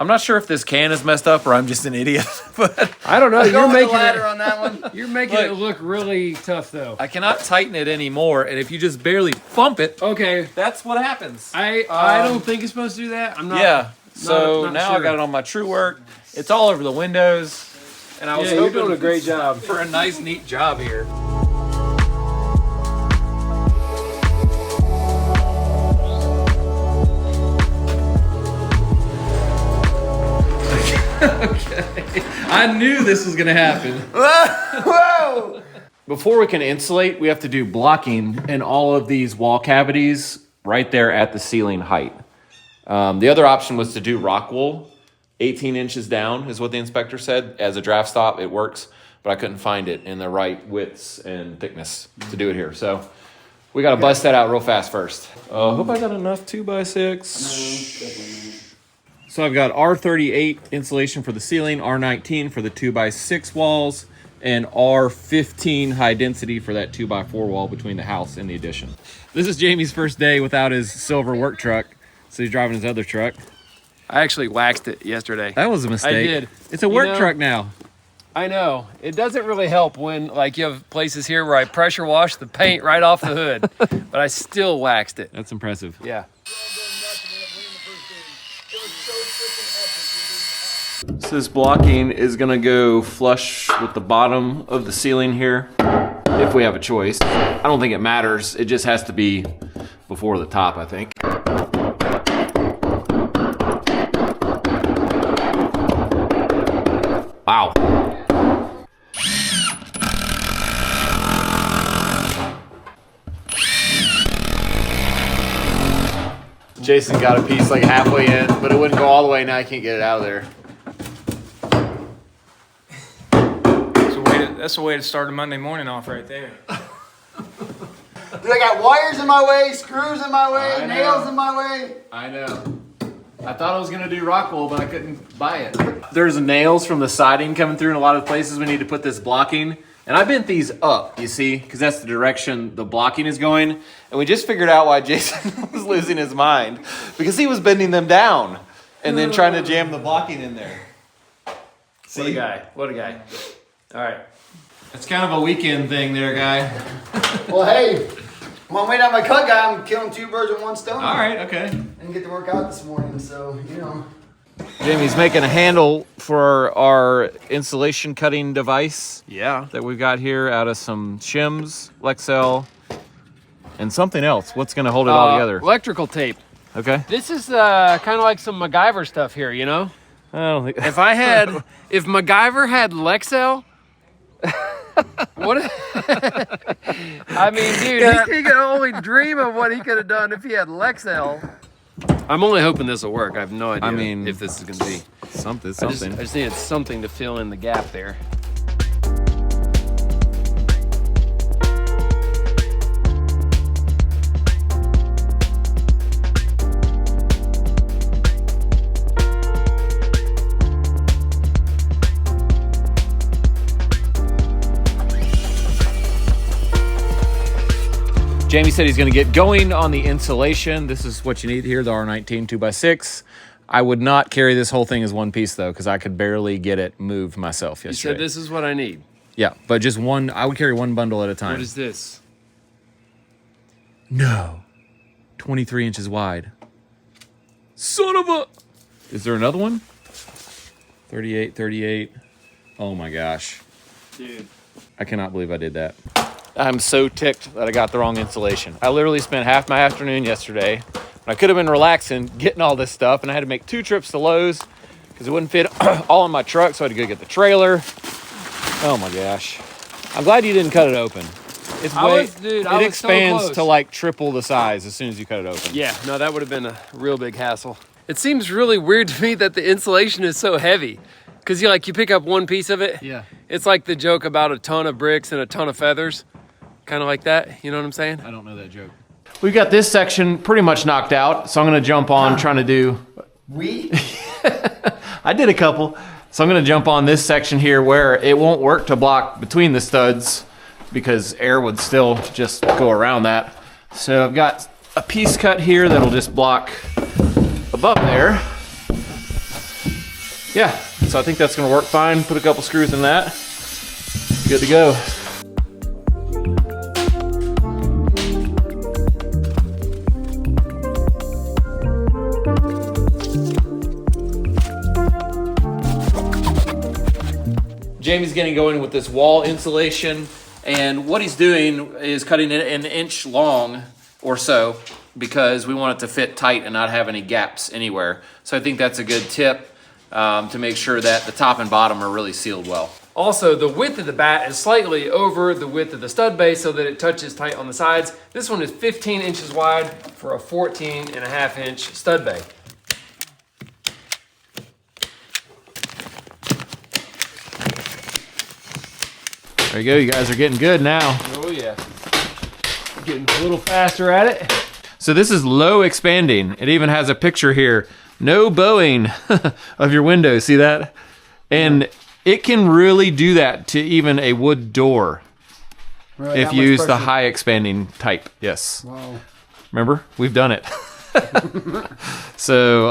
I'm not sure if this can is messed up or I'm just an idiot, but I don't know. You're making ladder on that one. You're making it look really tough, though. I cannot tighten it anymore. And if you just barely bump it, okay, that's what happens. I don't think it's supposed to do that. I'm not. Yeah. So not now sure. I got it on my True Work. It's all over the windows, and I was you're hoping doing a great job for a nice, neat job here. Okay. I knew this was gonna happen. Whoa! Before we can insulate, we have to do blocking in all of these wall cavities right there at the ceiling height. The other option was to do rock wool. 18 inches down is what the inspector said. As a draft stop, it works, but I couldn't find it in the right widths and thickness to do it here. So we got to bust that out real fast first. Hope I got enough 2x6. So I've got R38 insulation for the ceiling, R19 for the 2x6 walls, and R15 high density for that 2x4 wall between the house and the addition. This is Jamie's first day without his silver work truck, so he's driving his other truck. I actually waxed it yesterday. That was a mistake. I did. It's a work truck now. I know. It doesn't really help when, like, you have places here where I pressure wash the paint right off the hood, but I still waxed it. That's impressive. Yeah. So this blocking is gonna go flush with the bottom of the ceiling here, if we have a choice. I don't think it matters. It just has to be before the top, I think. Wow. Jason got a piece like halfway in, but it wouldn't go all the way. Now I can't get it out of there. That's a way to start a Monday morning off right there. Dude, I got wires in my way, screws in my way, nails in my way. I know. I thought I was gonna do rock wool, but I couldn't buy it. There's nails from the siding coming through in a lot of places we need to put this blocking. And I bent these up, you see, because that's the direction the blocking is going. And we just figured out why Jason was losing his mind, because he was bending them down and then trying to jam the blocking in there. See? What a guy. What a guy. All right. It's kind of a weekend thing there, guy. Well, hey, when I'm waiting on my cut guy, I'm killing two birds with one stone. All right, okay. I didn't get to work out this morning, so, you know. Jamie's making a handle for our insulation cutting device. Yeah. That we've got here out of some shims, Lexel, and something else. What's going to hold it all together? Electrical tape. Okay. This is kind of like some MacGyver stuff here, you know? I don't think... If MacGyver had Lexel, what? I mean, dude, he could only dream of what he could have done if he had Lexel. I'm only hoping this will work. I have no idea if this is going to be something. I just needed something to fill in the gap there. Jamie said he's going to get going on the insulation. This is what you need here, the R19 2x6. I would not carry this whole thing as one piece, though, because I could barely get it moved myself yesterday. You said this is what I need. Yeah, but just one. I would carry one bundle at a time. What is this? No. 23 inches wide. Son of a... Is there another one? 38, 38. Oh, my gosh. Dude. I cannot believe I did that. I'm so ticked that I got the wrong insulation. I literally spent half my afternoon yesterday. I could have been relaxing, getting all this stuff, and I had to make 2 trips to Lowe's because it wouldn't fit all in my truck, so I had to go get the trailer. Oh my gosh. I'm glad you didn't cut it open. It expands to like triple the size as soon as you cut it open. Yeah, no, that would have been a real big hassle. It seems really weird to me that the insulation is so heavy. Because you pick up one piece of it. Yeah. It's like the joke about a ton of bricks and a ton of feathers. Kind of like that. You know what I'm saying? I don't know that joke. We've got this section pretty much knocked out, so I'm going to jump on trying to do... I did a couple. So I'm going to jump on this section here where it won't work to block between the studs because air would still just go around that. So I've got a piece cut here that'll just block above there. Yeah, so I think that's gonna work fine. Put a couple screws in that. Good to go. Jamie's getting going with this wall insulation, and what he's doing is cutting it an inch long or so because we want it to fit tight and not have any gaps anywhere. So I think that's a good tip to make sure that the top and bottom are really sealed well. Also, the width of the bat is slightly over the width of the stud base so that it touches tight on the sides. This one is 15 inches wide for a 14.5-inch stud bay. There you go, you guys are getting good now. Oh yeah. Getting a little faster at it. So this is low expanding. It even has a picture here. No bowing of your window, see that? And it can really do that to even a wood door. Really, if you use the high expanding type, yes. Wow. Remember, we've done it. So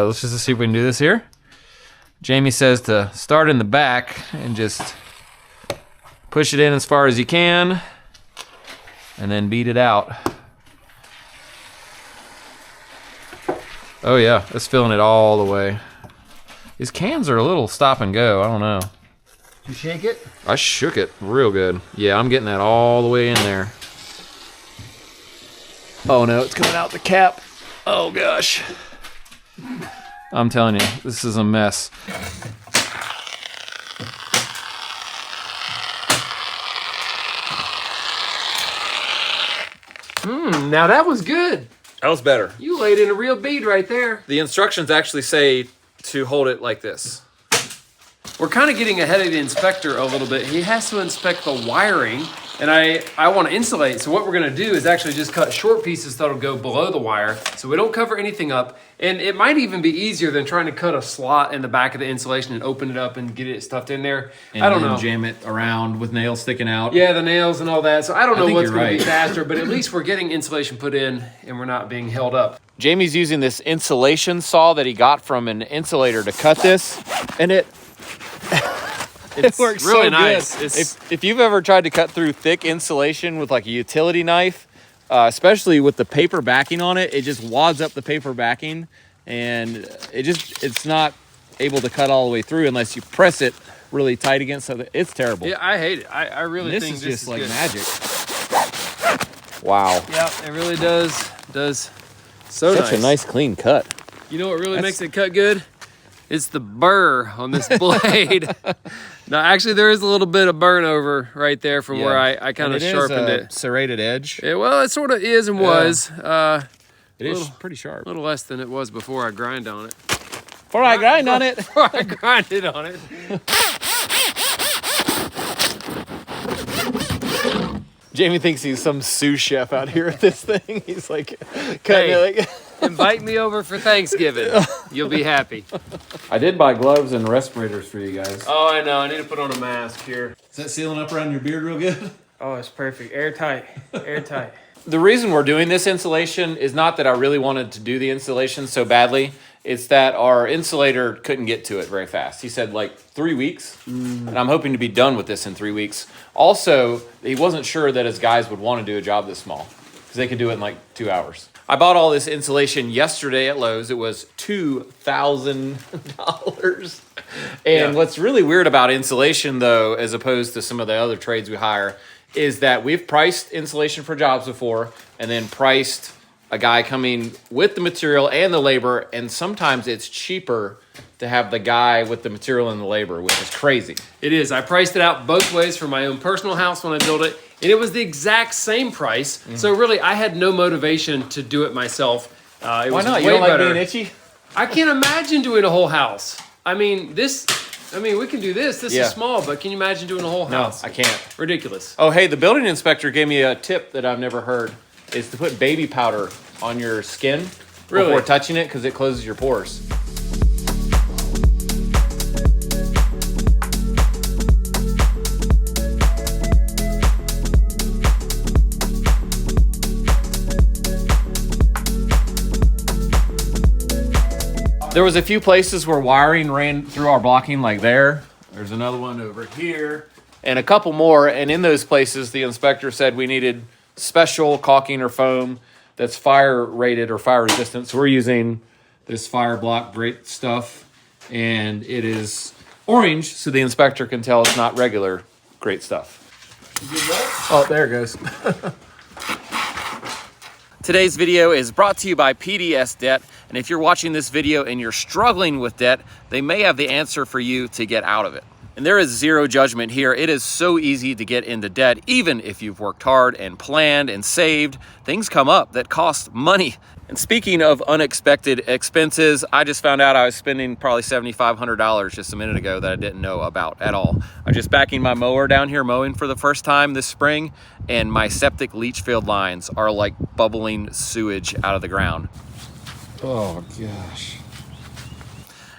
let's just see if we can do this here. Jamie says to start in the back and just push it in as far as you can and then beat it out. Oh yeah, it's filling it all the way. These cans are a little stop and go, I don't know. You shake it? I shook it real good. Yeah, I'm getting that all the way in there. Oh no, it's coming out the cap. Oh gosh. I'm telling you, this is a mess. Now that was good. That was better. You laid in a real bead right there. The instructions actually say to hold it like this. We're kind of getting ahead of the inspector a little bit. He has to inspect the wiring, and I want to insulate. So what we're gonna do is actually just cut short pieces that'll go below the wire so we don't cover anything up. And it might even be easier than trying to cut a slot in the back of the insulation and open it up and get it stuffed in there. And I don't then know. jam it around with nails sticking out. Yeah, the nails and all that. So I don't know think what's you're gonna be right. faster, but at least we're getting insulation put in and we're not being held up. Jamie's using this insulation saw that he got from an insulator to cut this, and it works really so nice. good. It's- If you've ever tried to cut through thick insulation with like a utility knife, especially with the paper backing on it, it just wads up the paper backing, and it's not able to cut all the way through unless you press it really tight against something. It's terrible. Yeah, I hate it. I really This think is this just is like good. magic. Wow. Yeah, it really does so Such a nice clean cut. You know what really makes it cut good? It's the burr on this blade. No, actually, there is a little bit of burn over right there from where I kind of sharpened it. Serrated edge. Yeah, well, it sort of is and was. It is pretty sharp. A little less than it was before I grind on it. Before I grind on it. Before I grinded on it. Jamie thinks he's some sous chef out here at this thing. He's like, cutting it like. Invite me over for Thanksgiving. You'll be happy. I did buy gloves and respirators for you guys. Oh, I know. I need to put on a mask here. Is that sealing up around your beard real good? Oh, it's perfect. Airtight. Airtight. The reason we're doing this insulation is not that I really wanted to do the insulation so badly. It's that our insulator couldn't get to it very fast. He said like 3 weeks, and I'm hoping to be done with this in 3 weeks. Also, he wasn't sure that his guys would want to do a job this small because they could do it in like 2 hours. I bought all this insulation yesterday at Lowe's. It was $2,000. And what's really weird about insulation, though, as opposed to some of the other trades we hire, is that we've priced insulation for jobs before and then priced a guy coming with the material and the labor, and sometimes it's cheaper to have the guy with the material and the labor, which is crazy. It is. I priced it out both ways for my own personal house when I built it, and it was the exact same price. So really, I had no motivation to do it myself. It Why was not? way You don't like better. being itchy? I can't imagine doing a whole house. I mean, we can do this. This Yeah. is small, but can you imagine doing a whole house? I can't. Ridiculous. Oh, hey, the building inspector gave me a tip that I've never heard, is to put baby powder on your skin before touching it because it closes your pores. There was a few places where wiring ran through our blocking, like there. There's another one over here. And a couple more. And in those places, the inspector said we needed special caulking or foam that's fire rated or fire resistant. So we're using this fire block great stuff. And it is orange, so the inspector can tell it's not regular great stuff. Oh, there it goes. Today's video is brought to you by PDS Debt. And if you're watching this video and you're struggling with debt, they may have the answer for you to get out of it. And there is zero judgment here. It is so easy to get into debt, even if you've worked hard and planned and saved. Things come up that cost money. And speaking of unexpected expenses, I just found out I was spending probably $7,500 just a minute ago that I didn't know about at all. I'm just backing my mower down here, mowing for the first time this spring, and my septic leach field lines are like bubbling sewage out of the ground. Oh gosh.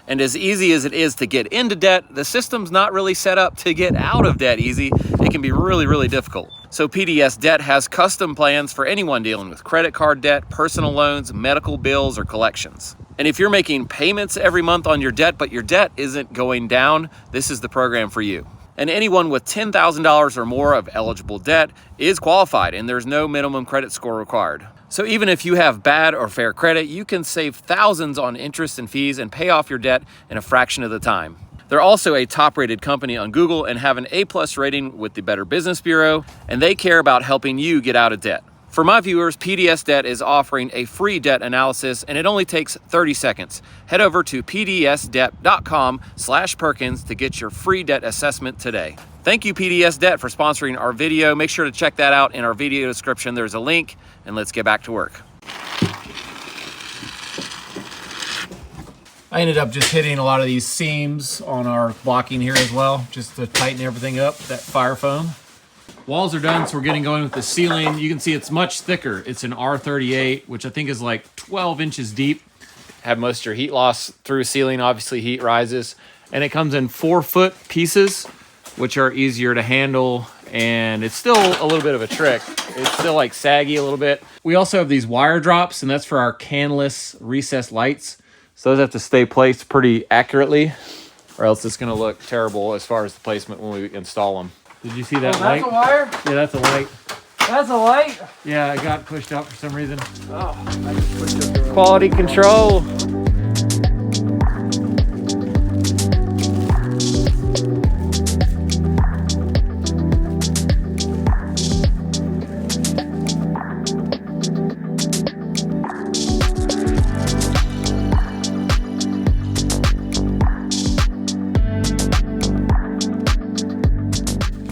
And as easy as it is to get into debt, the system's not really set up to get out of debt easy. It can be really, really difficult. So PDS Debt has custom plans for anyone dealing with credit card debt, personal loans, medical bills, or collections. And if you're making payments every month on your debt, but your debt isn't going down, this is the program for you. And anyone with $10,000 or more of eligible debt is qualified, and there's no minimum credit score required. So even if you have bad or fair credit, you can save thousands on interest and fees and pay off your debt in a fraction of the time. They're also a top-rated company on Google and have an A+ rating with the Better Business Bureau, and they care about helping you get out of debt. For my viewers, PDS Debt is offering a free debt analysis, and it only takes 30 seconds. Head over to pdsdebt.com/Perkins to get your free debt assessment today. Thank you, PDS Debt, for sponsoring our video. Make sure to check that out in our video description. There's a link, and let's get back to work. I ended up just hitting a lot of these seams on our blocking here as well, just to tighten everything up, that fire foam. Walls are done, so we're getting going with the ceiling. You can see it's much thicker. It's an R38, which I think is like 12 inches deep. Have most of your heat loss through ceiling. Obviously, heat rises. And it comes in 4-foot pieces, which are easier to handle. And it's still a little bit of a trick. It's still like saggy a little bit. We also have these wire drops, and that's for our canless recessed lights. So those have to stay placed pretty accurately, or else it's gonna look terrible as far as the placement when we install them. Did you see that light? That's a wire? Yeah, that's a light. That's a light? Yeah, it got pushed out for some reason. Oh, I just pushed it through. Quality control.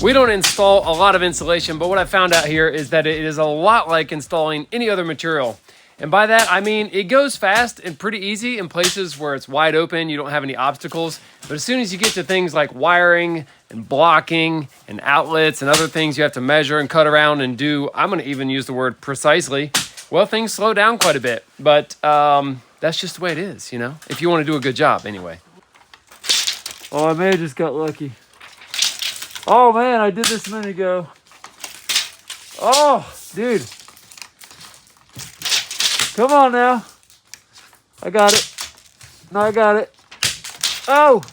We don't install a lot of insulation, but what I found out here is that it is a lot like installing any other material. And by that, I mean, it goes fast and pretty easy in places where it's wide open, you don't have any obstacles. But as soon as you get to things like wiring and blocking and outlets and other things you have to measure and cut around and do, I'm gonna even use the word precisely, well, things slow down quite a bit. But that's just the way it is, you know? If you wanna do a good job, anyway. Oh, I may have just got lucky. Oh man, I did this a minute ago. Oh, dude. Come on now. I got it. No, I got it. Oh.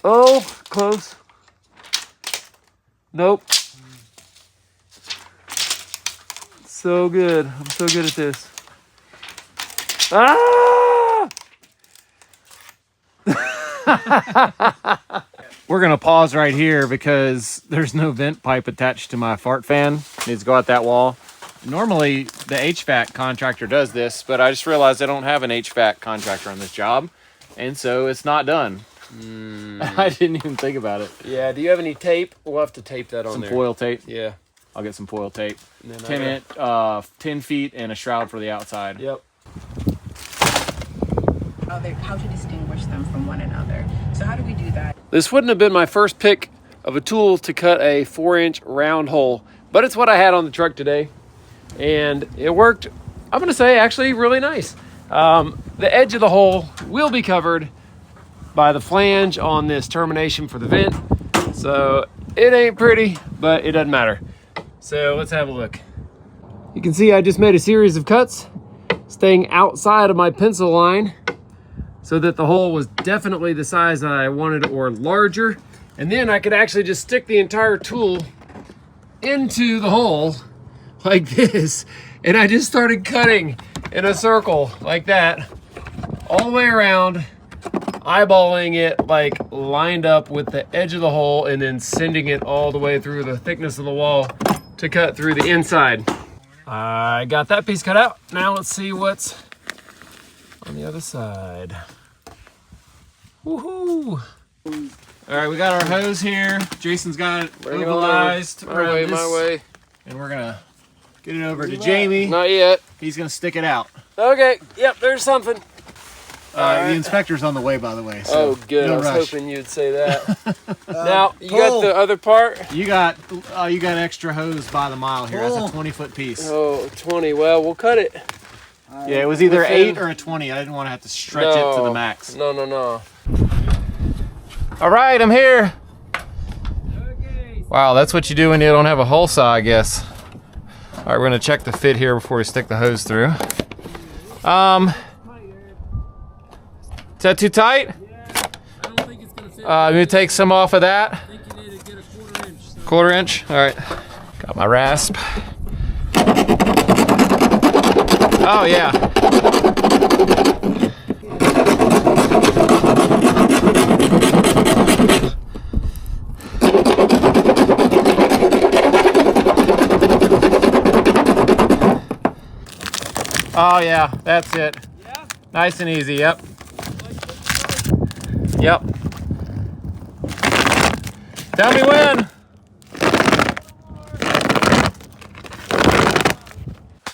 Oh, close. Nope. So good. I'm so good at this. Ah! We're gonna pause right here because there's no vent pipe attached to my fart fan. It needs to go out that wall. Normally the HVAC contractor does this, but I just realized I don't have an HVAC contractor on this job, and so it's not done. I didn't even think about it. Yeah, do you have any tape? We'll have to tape that on Some there. foil tape. Yeah. I'll get some foil tape. And then 10 feet and a shroud for the outside. Yep. How to distinguish them from one another. So how do we do that? This wouldn't have been my first pick of a tool to cut a 4-inch round hole, but it's what I had on the truck today. And it worked, I'm gonna say, actually really nice. The edge of the hole will be covered by the flange on this termination for the vent. So it ain't pretty, but it doesn't matter. So let's have a look. You can see I just made a series of cuts. staying outside of my pencil line so that the hole was definitely the size that I wanted or larger. And then I could actually just stick the entire tool into the hole like this. And I just started cutting in a circle like that all the way around, eyeballing it like lined up with the edge of the hole and then sending it all the way through the thickness of the wall to cut through the inside. I got that piece cut out. Now let's see what's on the other side. Woohoo! All right, we got our hose here. Jason's got it Bring it mobilized on over. My way, around this, my way. and we're gonna get it over to Jamie. Not yet. He's gonna stick it out. Okay, yep, there's something. The inspector's on the way, by the way. So Oh, good. no I was rush. hoping you'd say that. Now, you got the other part? You got extra hose by the mile here. That's a 20-foot piece. Oh, 20. Well, we'll cut it. Yeah, it was either Within- 8 or a 20. I didn't want to have to stretch it to the max. No, no, no. All right, I'm here. Wow, that's what you do when you don't have a hole saw, I guess. All right, we're gonna check the fit here before we stick the hose through. Is that too tight? I don't think it's going to fit. Let me take some off of that. I think you need to get a 1/4 inch. So. 1/4 inch. All right. Got my rasp. Oh yeah. Oh yeah, that's it. Yeah? Nice and easy. Yep. Yep. Tell me when.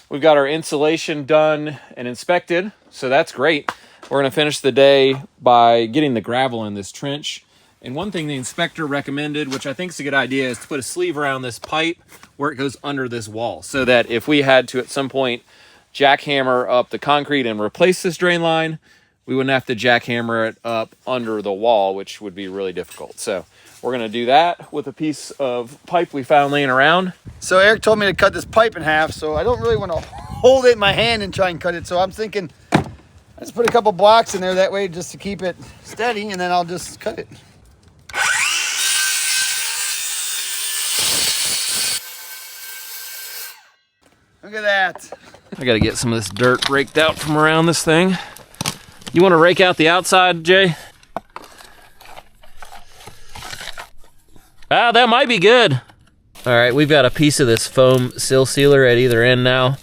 We've got our insulation done and inspected, so that's great. We're gonna finish the day by getting the gravel in this trench. And one thing the inspector recommended, which I think is a good idea, is to put a sleeve around this pipe where it goes under this wall, so that if we had to at some point jackhammer up the concrete and replace this drain line, we wouldn't have to jackhammer it up under the wall, which would be really difficult. So we're gonna do that with a piece of pipe we found laying around. So Eric told me to cut this pipe in half, so I don't really want to hold it in my hand and try and cut it. So I'm thinking I just put a couple blocks in there that way just to keep it steady, and then I'll just cut it. Look at that. I gotta get some of this dirt raked out from around this thing. You wanna rake out the outside, Jay? Ah, that might be good. All right, we've got a piece of this foam sill sealer at either end now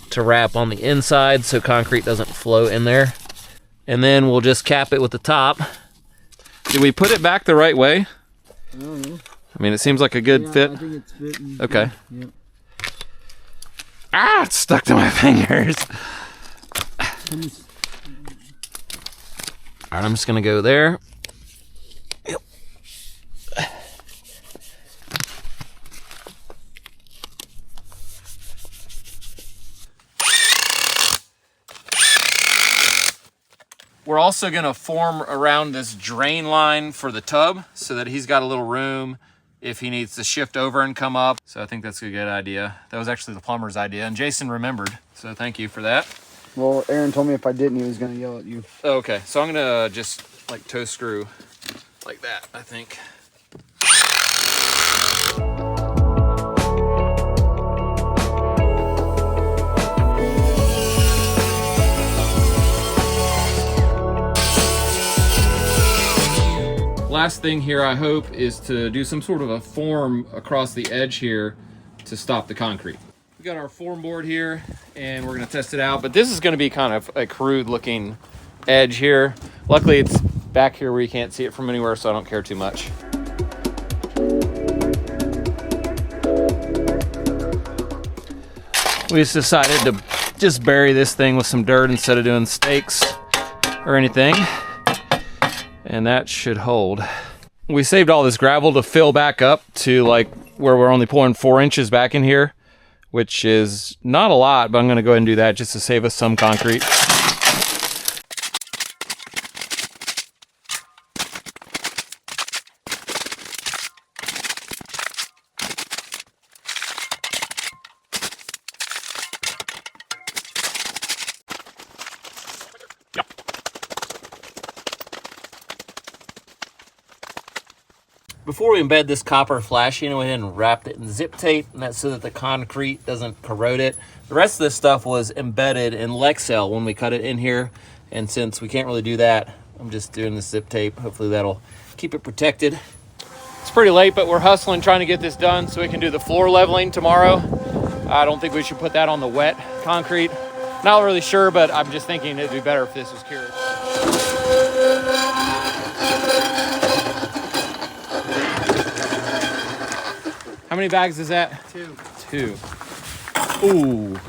to wrap on the inside so concrete doesn't flow in there. And then we'll just cap it with the top. Did we put it back the right way? I don't know. I mean, it seems like a good fit. I think it's fitting. Okay. Yep. Ah, it's stuck to my fingers. All right, I'm just gonna go there. Yep. We're also gonna form around this drain line for the tub so that he's got a little room if he needs to shift over and come up. So I think that's a good idea. That was actually the plumber's idea, and Jason remembered, so thank you for that. Well, Aaron told me if I didn't, he was going to yell at you. Okay, so I'm gonna just like toe screw like that, I think. Last thing here, I hope, is to do some sort of a form across the edge here to stop the concrete. We got our form board here and we're gonna test it out, but this is gonna be kind of a crude looking edge here. Luckily it's back here where you can't see it from anywhere, so I don't care too much. We just decided to just bury this thing with some dirt instead of doing stakes or anything, and that should hold. We saved all this gravel to fill back up to like where we're only pouring 4 inches back in here, which is not a lot, but I'm gonna go ahead and do that just to save us some concrete. Before we embed this copper flashing, I went ahead and wrapped it in zip tape, and that's so that the concrete doesn't corrode it. The rest of this stuff was embedded in Lexel when we cut it in here, and since we can't really do that, I'm just doing the zip tape. Hopefully that'll keep it protected. It's pretty late, but we're hustling trying to get this done so we can do the floor leveling tomorrow. I don't think we should put that on the wet concrete. Not really sure, but I'm just thinking it'd be better if this was cured. How many bags is that? Two. Ooh.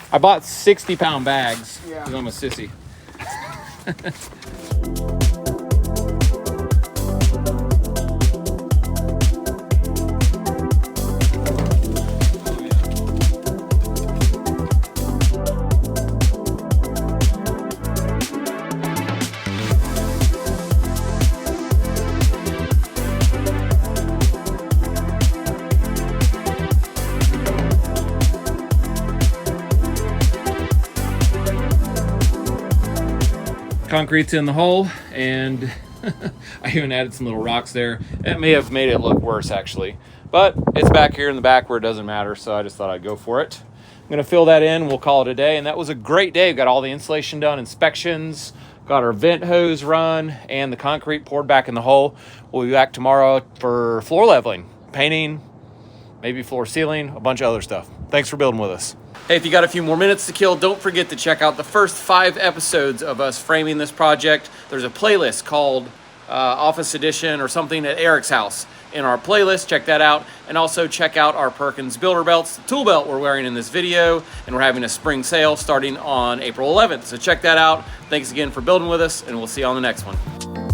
I bought 60-pound bags because I'm a sissy. Concrete's in the hole, and I even added some little rocks there. It may have made it look worse, actually, but it's back here in the back where it doesn't matter, so I just thought I'd go for it. I'm gonna fill that in, we'll call it a day, and that was a great day. Got all the insulation done, inspections, got our vent hose run, and the concrete poured back in the hole. We'll be back tomorrow for floor leveling, painting, maybe floor sealing, a bunch of other stuff. Thanks for building with us. Hey, if you got a few more minutes to kill, don't forget to check out the first 5 episodes of us framing this project. There's a playlist called Office Edition or something at Erik's house in our playlist. Check that out. And also check out our Perkins Builder Belts, the tool belt we're wearing in this video. And we're having a spring sale starting on April 11th. So check that out. Thanks again for building with us, and we'll see you on the next one.